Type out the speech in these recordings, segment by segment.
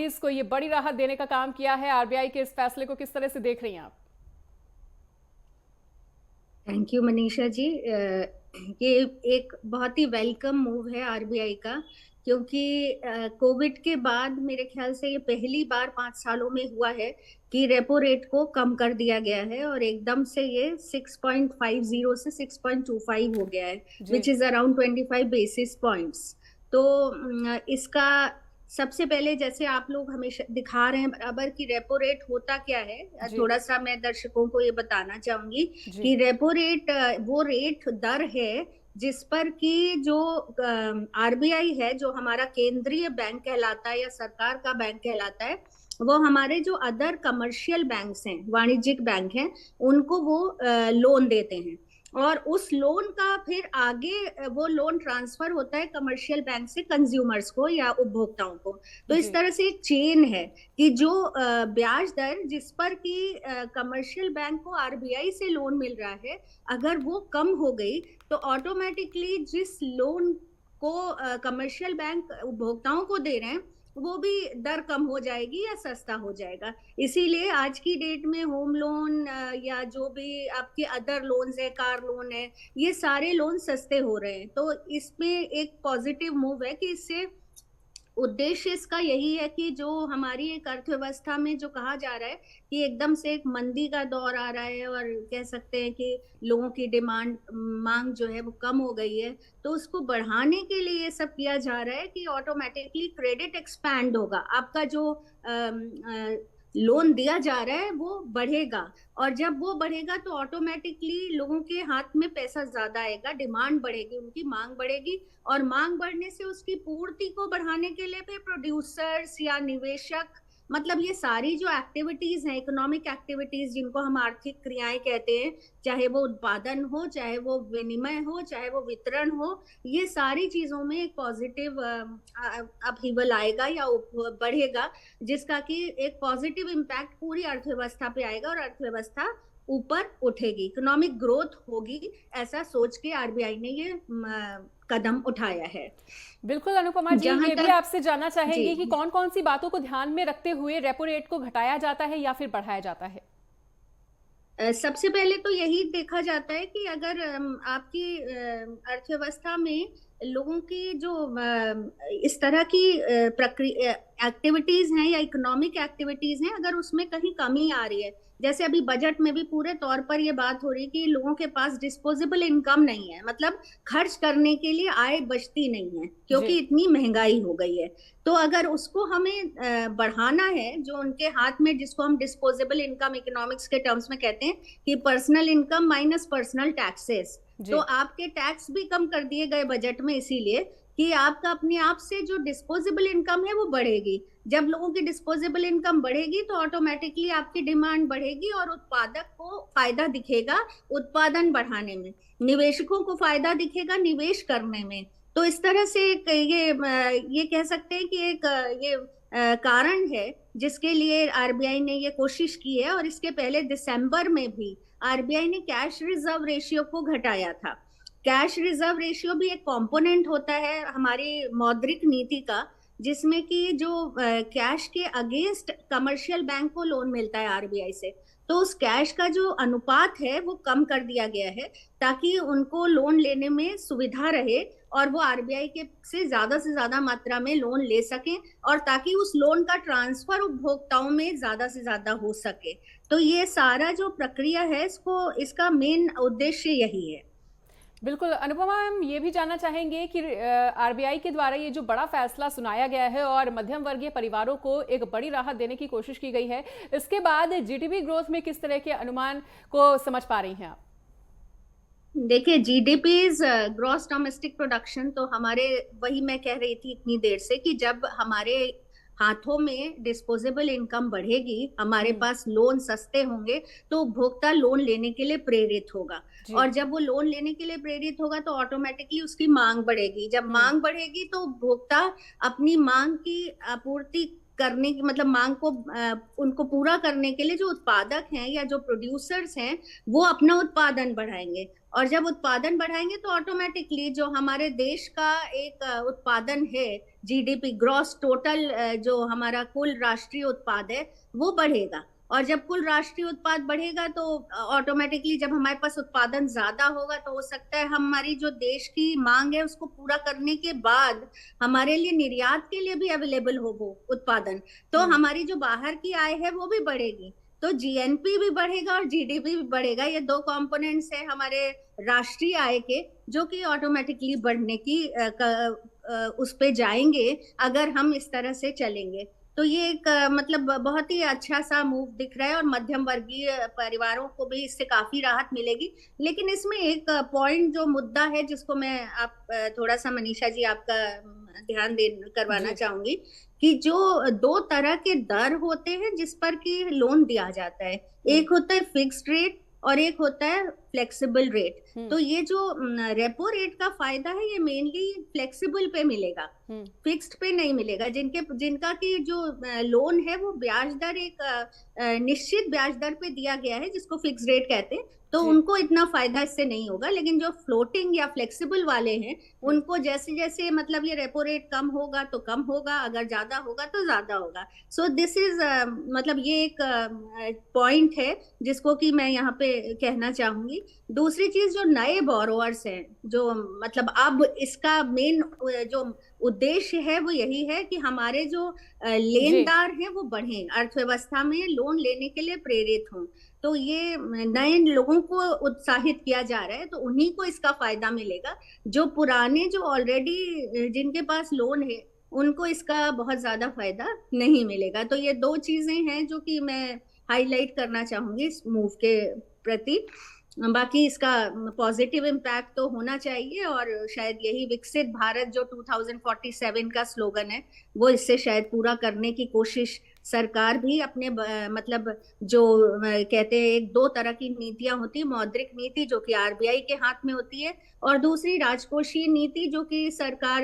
इसको ये बड़ी राहत देने का काम किया है। आरबीआई के इस फैसले को किस तरह से देख रही हैं आप? Thank you Manisha ji. ये एक बहुत ही वेलकम मूव है आरबीआई का, क्योंकि कोविड के बाद मेरे ख्याल से ये पहली बार 5 सालों में हुआ है कि रेपो रेट को कम कर दिया गया है और एकदम से ये 6.50 से 6.25 हो गया है, जी। Which is around 25 basis points. तो इसका सबसे पहले, जैसे आप लोग हमेशा दिखा रहे हैं बराबर कि रेपो रेट होता क्या है, जी। थोड़ा सा मैं दर्शकों को ये बताना चाहूंगी जी। कि रेपो रेट वो रेट दर है जिस पर कि जो आरबीआई है, जो हमारा केंद्रीय बैंक कहलाता है या सरकार का बैंक कहलाता है, वो हमारे जो अदर कमर्शियल बैंक्स हैं, वाणिज्यिक बैंक हैं, उनको वो लोन देते हैं। और उस लोन का फिर आगे वो लोन ट्रांसफर होता है कमर्शियल बैंक से कंज्यूमर्स को या उपभोक्ताओं को। तो इस जी। तरह से एक चेन है कि जो ब्याज दर जिस पर कि कमर्शियल बैंक को आरबीआई से लोन मिल रहा है, अगर वो कम हो गई तो ऑटोमेटिकली जिस लोन को कमर्शियल बैंक उपभोक्ताओं को दे रहे हैं, वो भी दर कम हो जाएगी या सस्ता हो जाएगा। इसीलिए आज की डेट में होम लोन या जो भी आपके अदर लोन्स है, कार लोन है, ये सारे लोन सस्ते हो रहे हैं। तो इसमें एक पॉजिटिव मूव है कि इससे उद्देश्य इसका यही है कि जो हमारी एक अर्थव्यवस्था में जो कहा जा रहा है कि एकदम से एक मंदी का दौर आ रहा है और कह सकते हैं कि लोगों की डिमांड मांग जो है वो कम हो गई है, तो उसको बढ़ाने के लिए ये सब किया जा रहा है कि ऑटोमेटिकली क्रेडिट एक्सपैंड होगा। आपका जो लोन दिया जा रहा है वो बढ़ेगा, और जब वो बढ़ेगा तो ऑटोमेटिकली लोगों के हाथ में पैसा ज्यादा आएगा, डिमांड बढ़ेगी, उनकी मांग बढ़ेगी, और मांग बढ़ने से उसकी पूर्ति को बढ़ाने के लिए फिर प्रोड्यूसर्स या निवेशक, मतलब ये सारी जो एक्टिविटीज हैं, इकोनॉमिक एक्टिविटीज जिनको हम आर्थिक क्रियाएं कहते हैं, चाहे वो उत्पादन हो, चाहे वो विनिमय हो, चाहे वो वितरण हो, ये सारी चीजों में एक पॉजिटिव अपहीवल आएगा या बढ़ेगा, जिसका कि एक पॉजिटिव इम्पैक्ट पूरी अर्थव्यवस्था पे आएगा और अर्थव्यवस्था ऊपर उठेगी, इकोनॉमिक ग्रोथ होगी। ऐसा सोच के आरबीआई ने ये कदम उठाया है। बिल्कुल अनुपमा जी, जहां ये भी तक आपसे जानना जी, चाहेंगे कि कौन कौन सी बातों को ध्यान में रखते हुए रेपो रेट को घटाया जाता है या फिर बढ़ाया जाता है? सबसे पहले तो यही देखा जाता है कि अगर आपकी अर्थव्यवस्था में लोगों की जो इस तरह की प्रक्रिया एक्टिविटीज हैं या इकोनॉमिक एक्टिविटीज हैं, अगर उसमें कहीं कमी आ रही है, जैसे अभी बजट में भी पूरे तौर पर ये बात हो रही है कि लोगों के पास डिस्पोजेबल इनकम नहीं है, मतलब खर्च करने के लिए आय बचती नहीं है जी। क्योंकि इतनी महंगाई हो गई है। तो अगर उसको हमें बढ़ाना है, जो उनके हाथ में, जिसको हम डिस्पोजेबल इनकम इकोनॉमिक्स के टर्म्स में कहते हैं कि personal income minus personal taxes, तो जी। आपके टैक्स भी कम कर दिए गए बजट में, इसीलिए कि आपका अपने आप से जो डिस्पोजेबल इनकम है वो बढ़ेगी। जब लोगों की डिस्पोजेबल इनकम बढ़ेगी तो ऑटोमेटिकली आपकी डिमांड बढ़ेगी और उत्पादक को फायदा दिखेगा उत्पादन बढ़ाने में, निवेशकों को फायदा दिखेगा निवेश करने में। तो इस तरह से ये कह सकते हैं कि एक ये कारण है जिसके लिए आरबीआई ने ये कोशिश की है। और इसके पहले दिसंबर में भी आरबीआई ने कैश रिजर्व रेशियो को घटाया था। कैश रिजर्व रेशियो भी एक कंपोनेंट होता है हमारी मौद्रिक नीति का, जिसमें कि जो कैश के अगेंस्ट कमर्शियल बैंक को लोन मिलता है आरबीआई से, तो उस कैश का जो अनुपात है वो कम कर दिया गया है ताकि उनको लोन लेने में सुविधा रहे और वो आरबीआई के से ज्यादा मात्रा में लोन ले सकें, और ताकि उस लोन का ट्रांसफर उपभोक्ताओं में ज्यादा से ज्यादा हो सके। तो ये सारा जो प्रक्रिया है, इसका मेन उद्देश्य यही है। बिल्कुल अनुपमा मैम, ये भी जानना चाहेंगे कि आरबीआई के द्वारा ये जो बड़ा फैसला सुनाया गया है और मध्यम वर्गीय परिवारों को एक बड़ी राहत देने की कोशिश की गई है, इसके बाद जीडीपी ग्रोथ में किस तरह के अनुमान को समझ पा रही हैं आप? देखिए, जीडीपीज ग्रॉस डोमेस्टिक प्रोडक्शन, तो हमारे, वही मैं कह रही थी इतनी देर से कि जब हमारे हाथों में डिस्पोजेबल इनकम बढ़ेगी, हमारे हम्म। पास लोन सस्ते होंगे, तो उपभोक्ता लोन लेने के लिए प्रेरित होगा। जी। और जब वो लोन लेने के लिए प्रेरित होगा तो ऑटोमेटिकली उसकी मांग बढ़ेगी, जब हम्म। मांग बढ़ेगी तो उपभोक्ता अपनी मांग की आपूर्ति करने की मतलब मांग को उनको पूरा करने के लिए जो उत्पादक हैं या जो प्रोड्यूसर्स हैं वो अपना उत्पादन बढ़ाएंगे, और जब उत्पादन बढ़ाएंगे तो ऑटोमेटिकली जो हमारे देश का एक उत्पादन है, जीडीपी ग्रॉस टोटल जो हमारा कुल राष्ट्रीय उत्पाद है वो बढ़ेगा। और जब कुल राष्ट्रीय उत्पाद बढ़ेगा तो ऑटोमेटिकली जब हमारे पास उत्पादन ज्यादा होगा तो हो सकता है हमारी जो देश की मांग है उसको पूरा करने के बाद हमारे लिए निर्यात के लिए भी अवेलेबल हो वो उत्पादन, तो हमारी जो बाहर की आय है वो भी बढ़ेगी, तो जीएनपी भी बढ़ेगा और जीडीपी भी बढ़ेगा। ये दो कंपोनेंट्स है हमारे राष्ट्रीय आय के जो कि ऑटोमेटिकली बढ़ने की उस पे जाएंगे अगर हम इस तरह से चलेंगे। तो ये एक मतलब बहुत ही अच्छा सा मूव दिख रहा है और मध्यम वर्गीय परिवारों को भी इससे काफी राहत मिलेगी। लेकिन इसमें एक पॉइंट जो मुद्दा है जिसको मैं थोड़ा सा मनीषा जी आपका ध्यान करवाना चाहूंगी कि जो दो तरह के दर होते हैं जिस पर कि लोन दिया जाता है, एक होता है फिक्स्ड रेट और एक होता है फ्लेक्सिबल रेट। तो ये जो रेपो रेट का फायदा है ये मेनली फ्लेक्सिबल पे मिलेगा, फिक्स्ड पे नहीं मिलेगा। जिनका की जो लोन है वो ब्याज दर एक निश्चित ब्याज दर पे दिया गया है जिसको फिक्स्ड रेट कहते हैं, तो उनको इतना फायदा इससे नहीं होगा। लेकिन जो फ्लोटिंग या फ्लेक्सिबल वाले हैं उनको जैसे जैसे मतलब ये रेपो रेट कम होगा तो कम होगा, अगर ज्यादा होगा तो ज्यादा होगा। सो दिस इज मतलब ये एक पॉइंट है जिसको कि मैं यहाँ पे कहना चाहूंगी। दूसरी चीज जो नए बोरोवर्स हैं जो मतलब अब इसका मेन जो उद्देश्य है वो यही है कि हमारे जो लेनदार हैं वो बढ़ें, अर्थव्यवस्था में लोन लेने के लिए प्रेरित हों। तो ये नए लोगों को उत्साहित किया जा रहा है, तो उन्हीं को इसका फायदा मिलेगा। जो पुराने जो ऑलरेडी जिनके पास लोन है उनको इसका बहुत ज्यादा फायदा नहीं मिलेगा। तो ये दो चीजें हैं जो कि मैं हाईलाइट करना चाहूंगी इस मूव के प्रति। बाकी इसका पॉजिटिव इम्पैक्ट तो होना चाहिए और शायद यही विकसित भारत जो 2047 का स्लोगन है वो इससे शायद पूरा करने की कोशिश सरकार भी अपने मतलब जो कहते हैं एक दो तरह की नीतियां होती है, मौद्रिक नीति जो कि आरबीआई के हाथ में होती है और दूसरी राजकोषीय नीति जो कि सरकार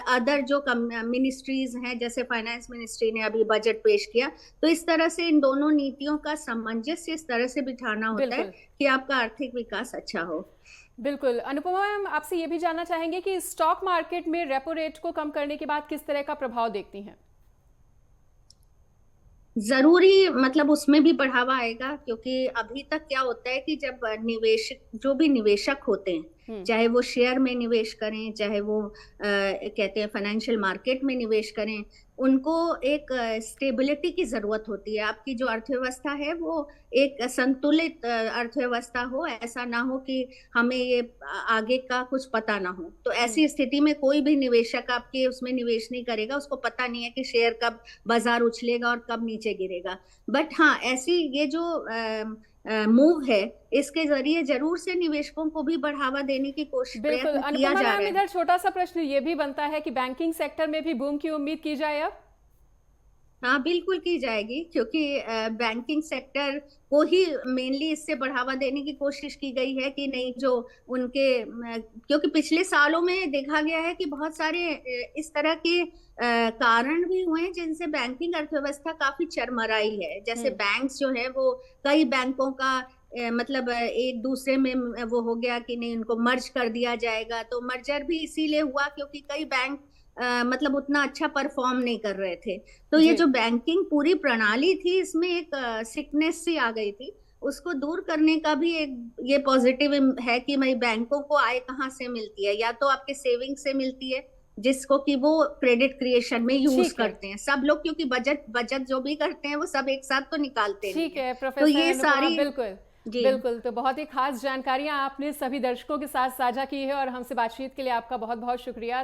अदर जो मिनिस्ट्रीज हैं जैसे फाइनेंस मिनिस्ट्री ने अभी बजट पेश किया, तो इस तरह से इन दोनों नीतियों का सामंजस्य इस तरह से बिठाना होता है कि आपका आर्थिक विकास अच्छा हो। बिल्कुल। अनुपमा मैम, आपसे ये भी जानना चाहेंगे कि स्टॉक मार्केट में रेपो रेट को कम करने के बाद किस तरह का प्रभाव देखती हैं? जरूरी मतलब उसमें भी बढ़ावा आएगा, क्योंकि अभी तक क्या होता है कि जब निवेशक जो भी निवेशक होते हैं चाहे वो शेयर में निवेश करें चाहे वो कहते हैं फाइनेंशियल मार्केट में निवेश करें, उनको एक स्टेबिलिटी की जरूरत होती है। आपकी जो अर्थव्यवस्था है वो एक संतुलित अर्थव्यवस्था हो, ऐसा ना हो कि हमें ये आगे का कुछ पता ना हो। तो ऐसी स्थिति में कोई भी निवेशक आपके उसमें निवेश नहीं करेगा, उसको पता नहीं है कि शेयर कब बाजार उछलेगा और कब नीचे गिरेगा। बट हाँ, ऐसी ये जो मूव है इसके जरिए जरूर से निवेशकों को भी बढ़ावा देने की कोशिश प्रयत्न किया जा रहा है। इधर छोटा सा प्रश्न ये भी बनता है कि बैंकिंग सेक्टर में भी बूम की उम्मीद की जाए अब? हाँ बिल्कुल की जाएगी, क्योंकि बैंकिंग सेक्टर को ही मेनली इससे बढ़ावा देने की कोशिश की गई है कि नहीं जो उनके क्योंकि पिछले सालों में देखा गया है कि बहुत सारे इस तरह के कारण भी हुए हैं जिनसे बैंकिंग अर्थव्यवस्था काफी चरमराई है। जैसे बैंक्स जो है वो कई बैंकों का मतलब एक दूसरे में वो हो गया कि नहीं उनको मर्ज कर दिया जाएगा, तो मर्जर भी इसीलिए हुआ क्योंकि कई बैंक मतलब उतना अच्छा परफॉर्म नहीं कर रहे थे। तो ये जो बैंकिंग पूरी प्रणाली थी इसमें एक सिकनेस सी आ गई थी, उसको दूर करने का भी एक ये पॉजिटिव है कि भाई बैंकों को आय कहाँ से मिलती है, या तो आपके सेविंग से मिलती है जिसको कि वो क्रेडिट क्रिएशन में यूज करते हैं सब लोग, क्योंकि बचत जो भी करते हैं वो सब एक साथ तो निकालते हैं। ठीक है प्रोफेसर, तो ये सारी बिल्कुल तो बहुत ही खास जानकारियां आपने सभी दर्शकों के साथ साझा की है और हमसे बातचीत के लिए आपका बहुत बहुत शुक्रिया।